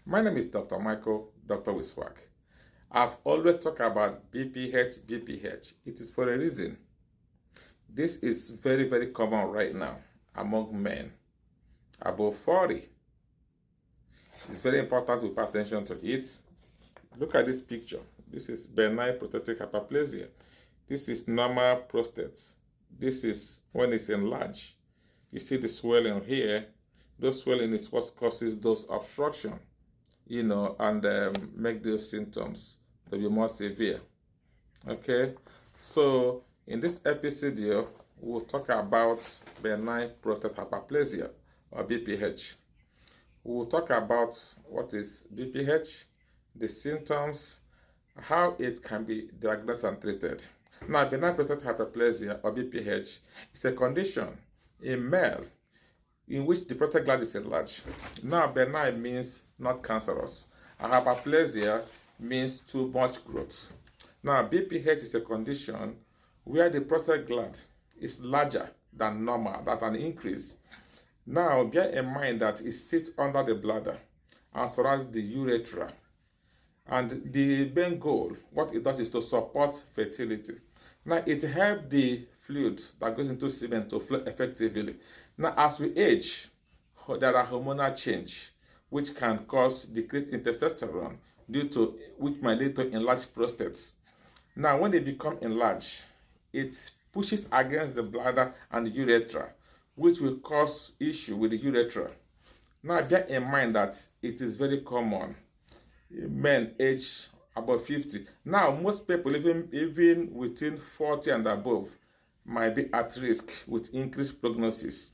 My name is Dr. Michael, Dr. Wiswag. I've always talked about BPH. It is for a reason. This is very, very common right now among men above 40. It's very important to pay attention to it. Look at this picture. This is benign prostatic hyperplasia. This is normal prostate. This is when it's enlarged. You see the swelling here. Those swelling is what causes those obstruction, and make those symptoms to be more severe. Okay, so in this episode, we'll talk about benign prostate hyperplasia or BPH. We'll talk about what is BPH, the symptoms, how it can be diagnosed and treated. Now, benign prostate hyperplasia or BPH is a condition in male in which the prostate gland is enlarged. Now, benign means not cancerous, and hyperplasia means too much growth. Now, BPH is a condition where the prostate gland is larger than normal. That's an increase. Now, bear in mind that it sits under the bladder and surrounds the urethra. And the main goal, what it does is to support fertility. Now, it helps the fluid that goes into semen to flow effectively. Now, as we age, there are hormonal change which can cause decrease in testosterone, which might lead to enlarged prostates. Now, when they become enlarged, it pushes against the bladder and the urethra, which will cause issue with the urethra. Now, bear in mind that it is very common in men age above 50. Now, most people, even within 40 and above, might be at risk with increased prognosis.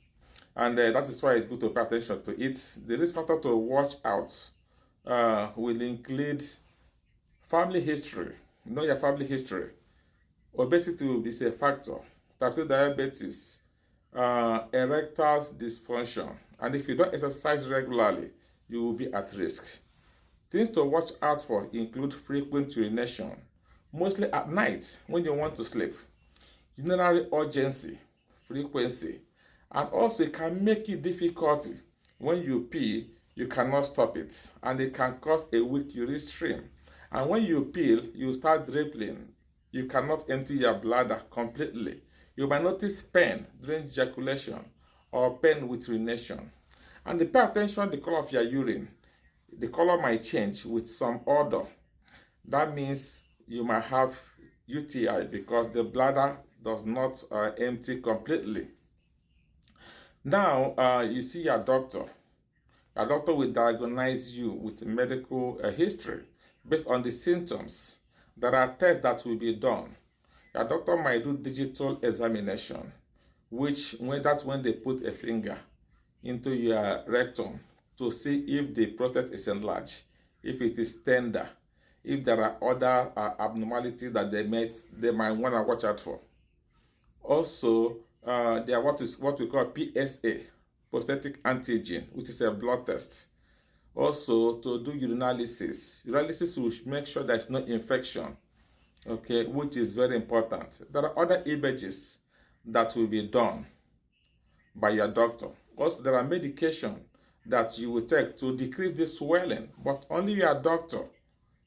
And that is why it's good to pay attention to it. The risk factor to watch out will include family history. Know your family history. Obesity will be a factor. Type 2 diabetes, erectile dysfunction. And if you don't exercise regularly, you will be at risk. Things to watch out for include frequent urination, mostly at night when you want to sleep, urinary urgency, frequency, and also it can make it difficult when you pee, you cannot stop it, and it can cause a weak urine stream. And when you pee, you start dribbling. You cannot empty your bladder completely. You might notice pain during ejaculation or pain with urination. And pay attention to the color of your urine. The color might change with some odor. That means you might have UTI because the bladder does not empty completely. Now, you see your doctor. Your doctor will diagnose you with medical history based on the symptoms. There are tests that will be done. Your doctor might do digital examination, that's when they put a finger into your rectum to see if the prostate is enlarged, if it is tender, if there are other abnormalities that they might want to watch out for. Also, there are what we call PSA, prostatic antigen, which is a blood test. Also, to do urinalysis. Urinalysis will make sure there is no infection, okay, which is very important. There are other images that will be done by your doctor. Also, there are medication that you will take to decrease the swelling, but only your doctor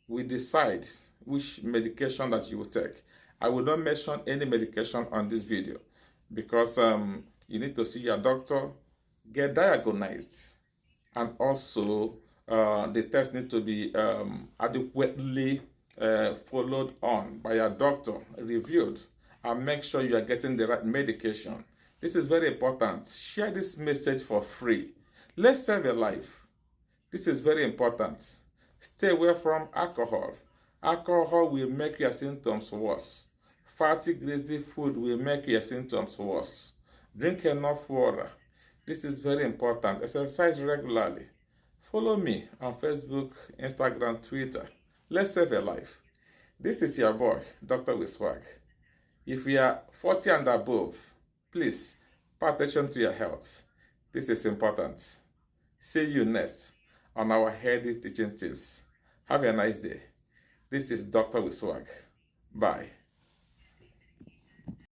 will decide which medication that you will take. I will not mention any medication on this video because you need to see your doctor, get diagnosed, and also the test need to be adequately followed on by your doctor, reviewed, and make sure you are getting the right medication. This is very important. Share this message for free. Let's save a life. This is very important. Stay away from alcohol. Alcohol will make your symptoms worse. Fatty, greasy food will make your symptoms worse. Drink enough water. This is very important. Exercise regularly. Follow me on Facebook, Instagram, Twitter. Let's save a life. This is your boy, Dr. Wiswag. If you are 40 and above, please pay attention to your health. This is important. See you next on our healthy teaching tips. Have a nice day. This is Dr. Wiswag. Bye.